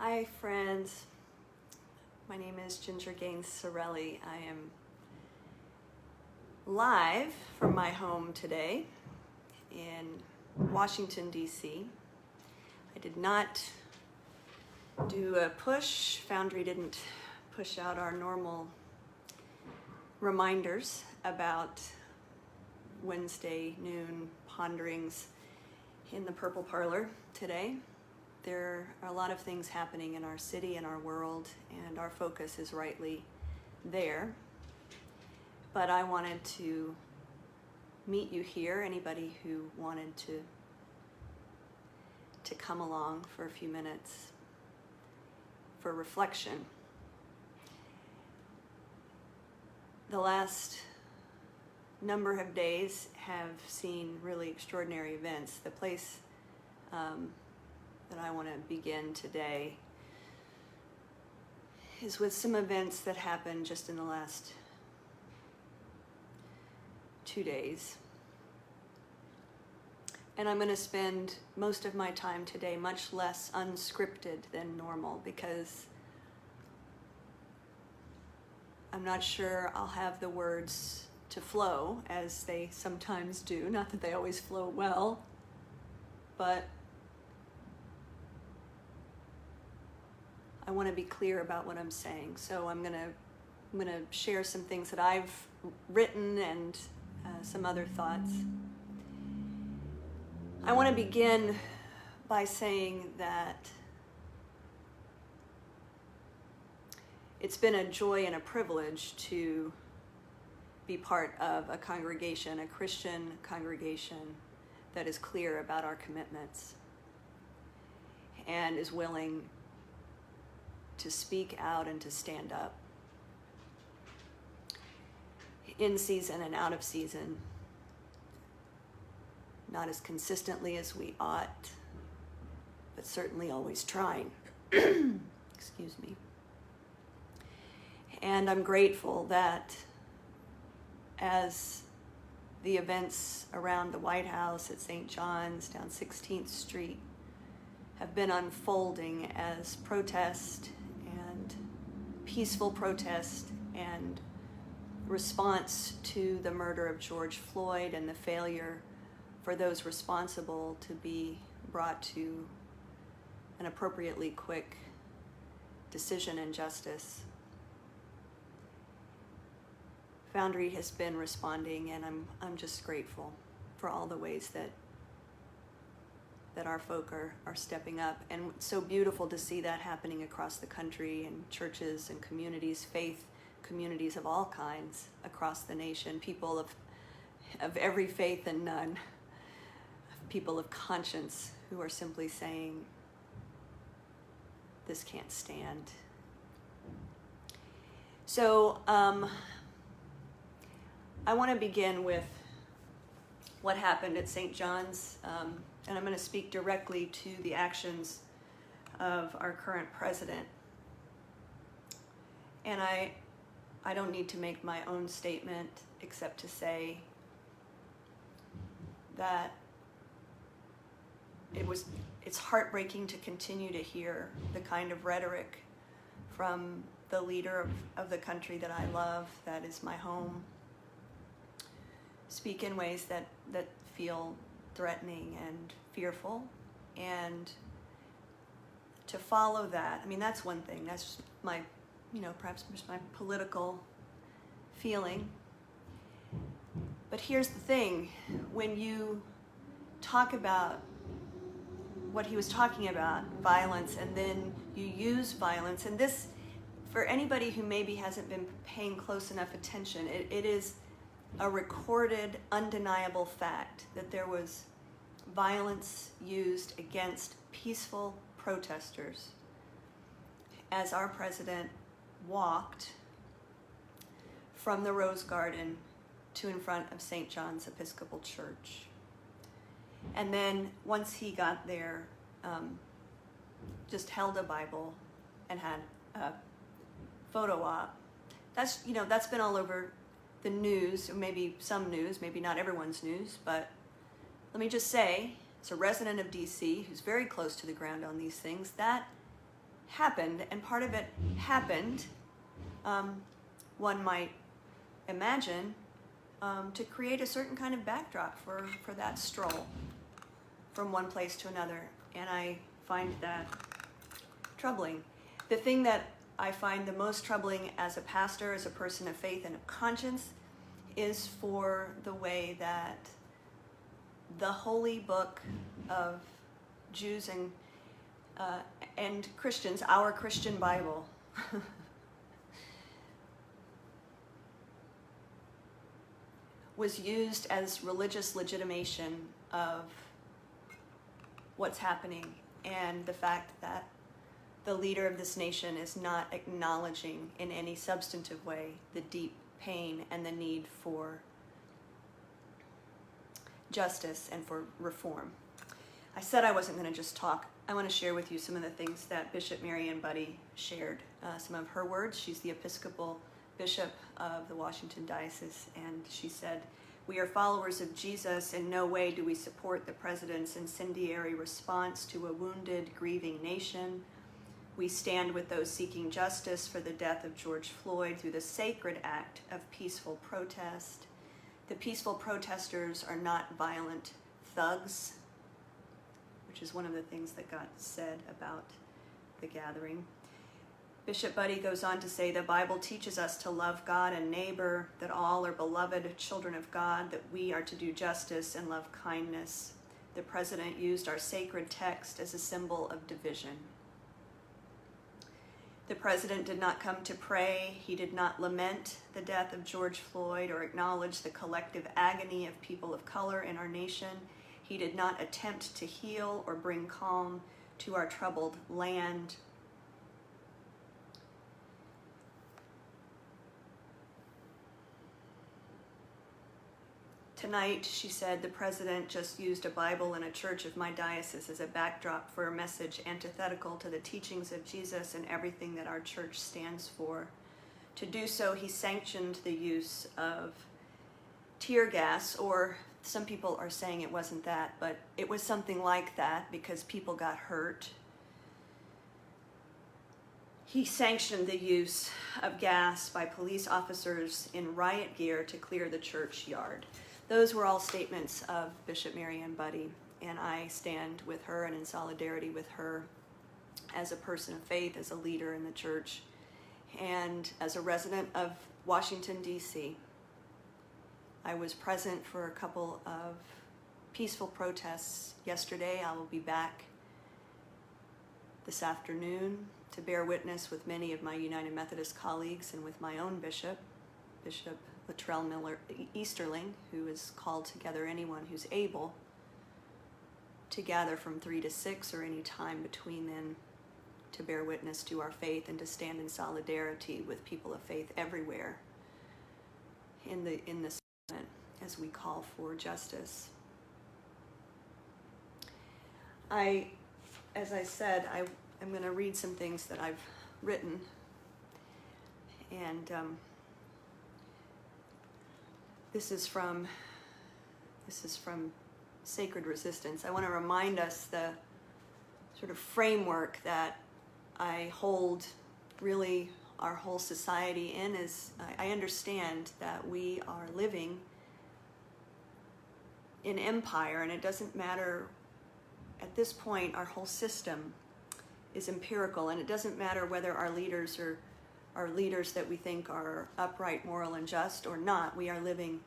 Hi friends, my name is Ginger Gaines Sorelli. I am live from my home today in Washington, D.C. I did not do a push. Foundry didn't push out our normal reminders about Wednesday noon ponderings in the Purple Parlor today. There are a lot of things happening in our city and our world, and our focus is rightly there. But I wanted to meet you here, anybody who wanted to come along for a few minutes for reflection. The last number of days have seen really extraordinary events. The place that I want to begin today is with some events that happened just in the last 2 days. And I'm going to spend most of my time today much less unscripted than normal, because I'm not sure I'll have the words to flow as they sometimes do. Not that they always flow well, but I want to be clear about what I'm saying. So I'm gonna share some things that I've written and some other thoughts. I want to begin by saying that it's been a joy and a privilege to be part of a congregation, a Christian congregation that is clear about our commitments and is willing to speak out and to stand up in season and out of season, not as consistently as we ought, but certainly always trying. Excuse me. And I'm grateful that as the events around the White House, at St. John's, down 16th Street, have been unfolding as protest and peaceful protest and response to the murder of George Floyd and the failure for those responsible to be brought to an appropriately quick decision and justice. Foundry has been responding, and I'm just grateful for all the ways that our folk are stepping up. And it's so beautiful to see that happening across the country, in churches and communities, faith communities of all kinds across the nation, people of every faith and none, people of conscience who are simply saying, this can't stand. So I want to begin with what happened at St. John's, and I'm going to speak directly to the actions of our current president. And I don't need to make my own statement except to say that it's heartbreaking to continue to hear the kind of rhetoric from the leader of the country that I love, that is my home, speak in ways that feel threatening and fearful. And to follow that, I mean, that's one thing. That's just my, perhaps just my political feeling. But here's the thing. When you talk about what he was talking about, violence, and then you use violence, and this, for anybody who maybe hasn't been paying close enough attention, it is a recorded, undeniable fact that there was violence used against peaceful protesters as our president walked from the Rose Garden to in front of St. John's Episcopal Church. And then once he got there, just held a Bible and had a photo op. That's been all over the news, or maybe some news, maybe not everyone's news, but let me just say, as a resident of DC who's very close to the ground on these things, that happened, and part of it happened, one might imagine, to create a certain kind of backdrop for that stroll from one place to another. And I find that troubling. The thing that I find the most troubling as a pastor, as a person of faith and of conscience, is for the way that the holy book of Jews and Christians, our Christian Bible, was used as religious legitimation of what's happening, and the fact that the leader of this nation is not acknowledging in any substantive way the deep pain and the need for justice and for reform. I said I wasn't going to just talk. I want to share with you some of the things that Bishop Mary Ann Buddy shared, some of her words. She's the Episcopal Bishop of the Washington Diocese, and she said, "We are followers of Jesus. In no way do we support the president's incendiary response to a wounded, grieving nation. We stand with those seeking justice for the death of George Floyd through the sacred act of peaceful protest. The peaceful protesters are not violent thugs," which is one of the things that got said about the gathering. Bishop Buddy goes on to say, "The Bible teaches us to love God and neighbor, that all are beloved children of God, that we are to do justice and love kindness. The president used our sacred text as a symbol of division. The president did not come to pray. He did not lament the death of George Floyd or acknowledge the collective agony of people of color in our nation. He did not attempt to heal or bring calm to our troubled land. Tonight," she said, "the president just used a Bible and a church of my diocese as a backdrop for a message antithetical to the teachings of Jesus and everything that our church stands for. To do so, he sanctioned the use of tear gas," or some people are saying it wasn't that, but it was something like that because people got hurt. He sanctioned the use of gas by police officers in riot gear to clear the church yard. Those were all statements of Bishop Mary Ann Buddy, and I stand with her and in solidarity with her as a person of faith, as a leader in the church, and as a resident of Washington, D.C. I was present for a couple of peaceful protests yesterday. I will be back this afternoon to bear witness with many of my United Methodist colleagues and with my own bishop, Bishop Latrell Miller Easterling, who has called together anyone who's able to gather from 3 to 6 or any time between then to bear witness to our faith and to stand in solidarity with people of faith everywhere in this moment as we call for justice. As I said, I'm going to read some things that I've written, and this is from Sacred Resistance. I want to remind us the sort of framework that I hold really our whole society in is I understand that we are living in empire, and it doesn't matter at this point. Our whole system is empirical, and it doesn't matter whether our leaders are leaders that we think are upright, moral, and just or not. We are living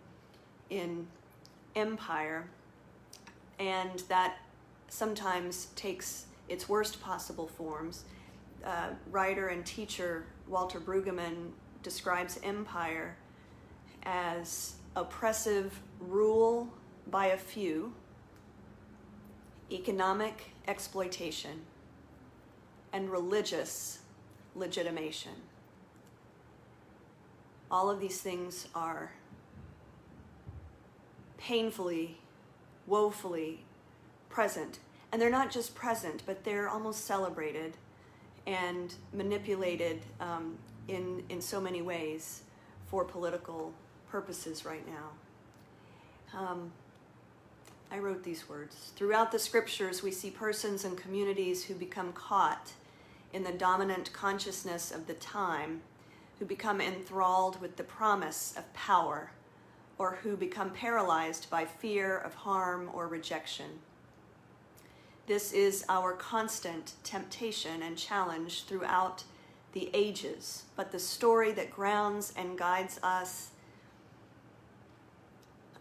in empire, and that sometimes takes its worst possible forms. Writer and teacher Walter Brueggemann describes empire as oppressive rule by a few, economic exploitation, and religious legitimation. All of these things are painfully, woefully present. And they're not just present, but they're almost celebrated and manipulated in so many ways for political purposes right now. I wrote these words. Throughout the scriptures, we see persons and communities who become caught in the dominant consciousness of the time, who become enthralled with the promise of power, or who become paralyzed by fear of harm or rejection. This is our constant temptation and challenge throughout the ages, but the story that grounds and guides us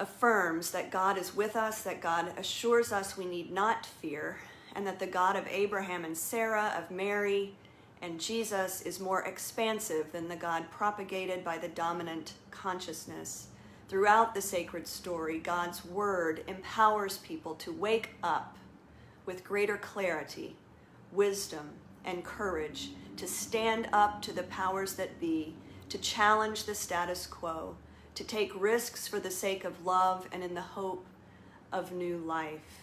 affirms that God is with us, that God assures us we need not fear, and that the God of Abraham and Sarah, of Mary and Jesus, is more expansive than the God propagated by the dominant consciousness. Throughout the sacred story, God's word empowers people to wake up with greater clarity, wisdom, and courage, to stand up to the powers that be, to challenge the status quo, to take risks for the sake of love and in the hope of new life.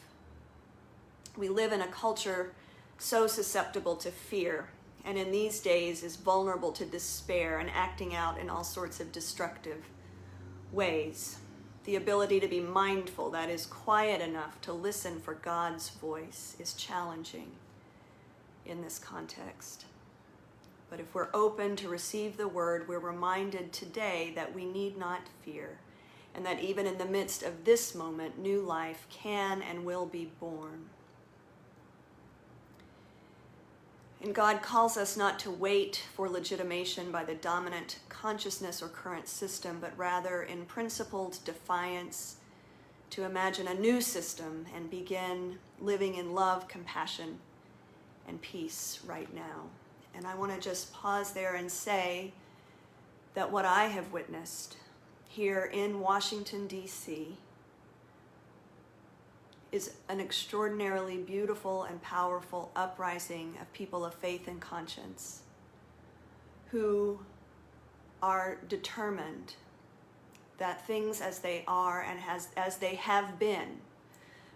We live in a culture so susceptible to fear, and in these days is vulnerable to despair and acting out in all sorts of destructive ways. The ability to be mindful, that is, quiet enough to listen for God's voice, is challenging in this context. But if we're open to receive the word, we're reminded today that we need not fear, and that even in the midst of this moment, new life can and will be born. And God calls us not to wait for legitimation by the dominant consciousness or current system, but rather in principled defiance to imagine a new system and begin living in love, compassion, and peace right now. And I want to just pause there and say that what I have witnessed here in Washington, D.C., is an extraordinarily beautiful and powerful uprising of people of faith and conscience who are determined that things as they are and as they have been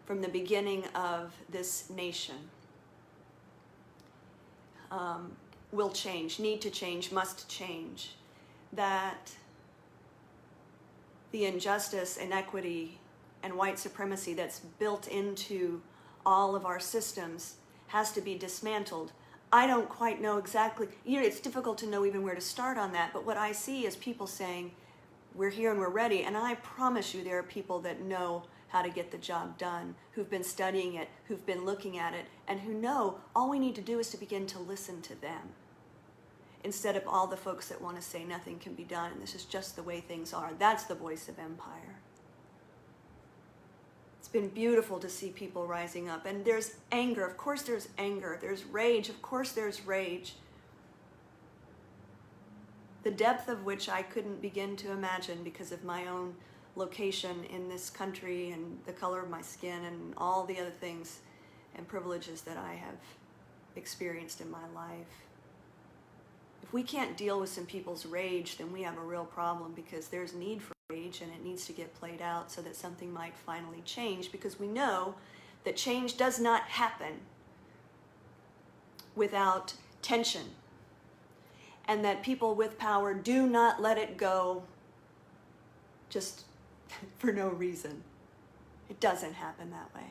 from the beginning of this nation will change, need to change, must change. That the injustice, inequity, and white supremacy that's built into all of our systems has to be dismantled. I don't quite know exactly, it's difficult to know even where to start on that, but what I see is people saying, we're here and we're ready, and I promise you there are people that know how to get the job done, who've been studying it, who've been looking at it, and who know all we need to do is to begin to listen to them, instead of all the folks that want to say nothing can be done, and this is just the way things are. That's the voice of empire. It's been beautiful to see people rising up. And there's anger. Of course there's anger. There's rage. Of course there's rage. The depth of which I couldn't begin to imagine because of my own location in this country and the color of my skin and all the other things and privileges that I have experienced in my life. If we can't deal with some people's rage, then we have a real problem, because there's need for rage and it needs to get played out so that something might finally change, because we know that change does not happen without tension, and that people with power do not let it go just for no reason. It doesn't happen that way.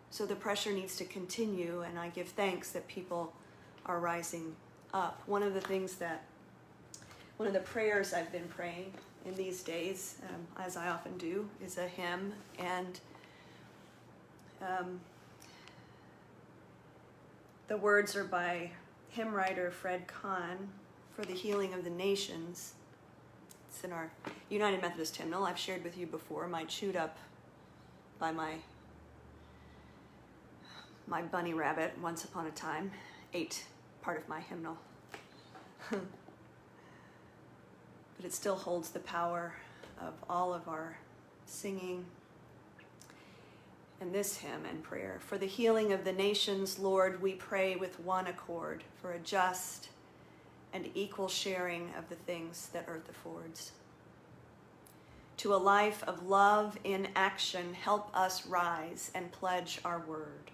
So the pressure needs to continue, and I give thanks that people are rising up. One of the prayers I've been praying in these days, as I often do, is a hymn, and the words are by hymn writer Fred Kahn, For the Healing of the Nations. It's in our United Methodist hymnal. I've shared with you before, my chewed up by my bunny rabbit once upon a time ate part of my hymnal. But it still holds the power of all of our singing. And this hymn and prayer: for the healing of the nations, Lord, we pray with one accord, for a just and equal sharing of the things that earth affords. To a life of love in action, help us rise and pledge our word.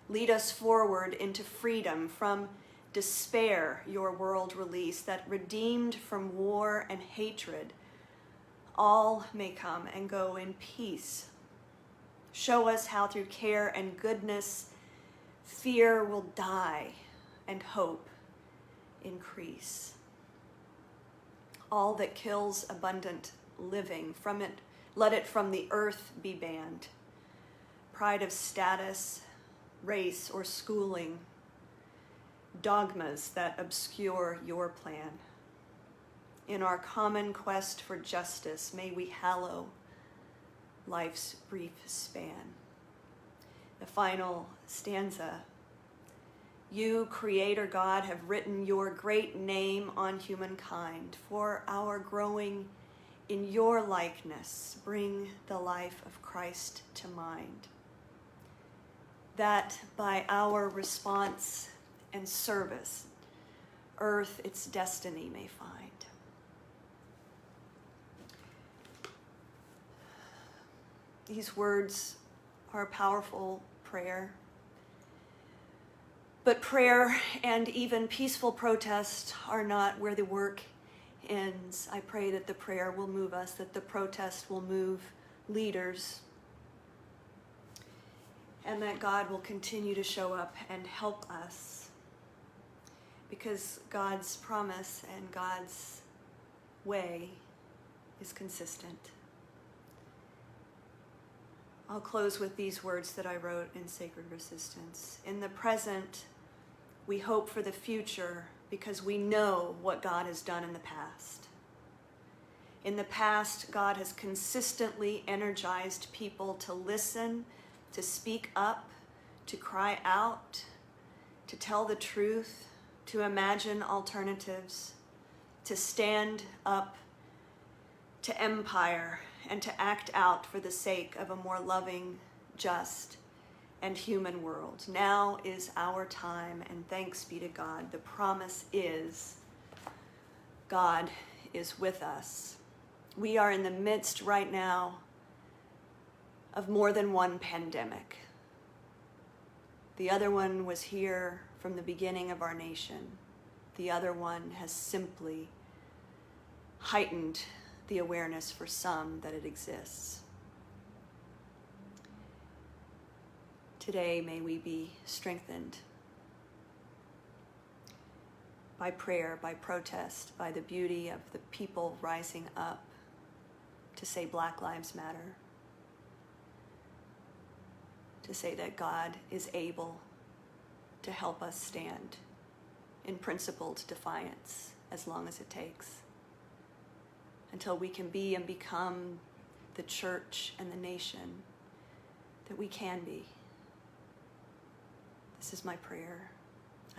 Lead us forward into freedom, from despair your world release, that redeemed from war and hatred, all may come and go in peace. Show us how through care and goodness, fear will die and hope increase. All that kills abundant living, from it, let it from the earth be banned. Pride of status, race, or schooling, dogmas that obscure your plan. In our common quest for justice, may we hallow life's brief span. The final stanza. You, Creator God, have written your great name on humankind. For our growing in your likeness, bring the life of Christ to mind. That by our response and service, earth its destiny may find. These words are a powerful prayer. But prayer and even peaceful protest are not where the work ends. I pray that the prayer will move us, that the protest will move leaders, and that God will continue to show up and help us, because God's promise and God's way is consistent. I'll close with these words that I wrote in Sacred Resistance. In the present, we hope for the future because we know what God has done in the past. In the past, God has consistently energized people to listen, to speak up, to cry out, to tell the truth, to imagine alternatives, to stand up to empire, and to act out for the sake of a more loving, just, and human world. Now is our time, and thanks be to God. The promise is God is with us. We are in the midst right now of more than one pandemic. The other one was here from the beginning of our nation. The other one has simply heightened the awareness for some that it exists. Today, may we be strengthened by prayer, by protest, by the beauty of the people rising up to say Black Lives Matter, to say that God is able to help us stand in principled defiance as long as it takes, until we can be and become the church and the nation that we can be. This is my prayer.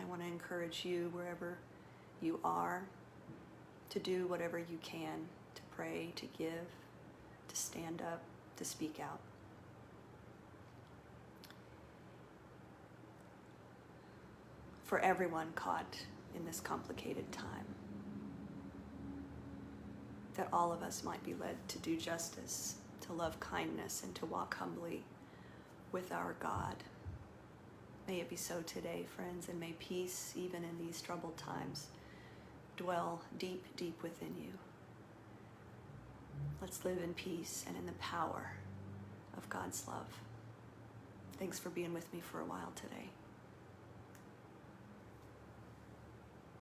I want to encourage you, wherever you are, to do whatever you can, to pray, to give, to stand up, to speak out. For everyone caught in this complicated time, that all of us might be led to do justice, to love kindness, and to walk humbly with our God. May it be so today, friends, and may peace, even in these troubled times, dwell deep, deep within you. Let's live in peace and in the power of God's love. Thanks for being with me for a while today.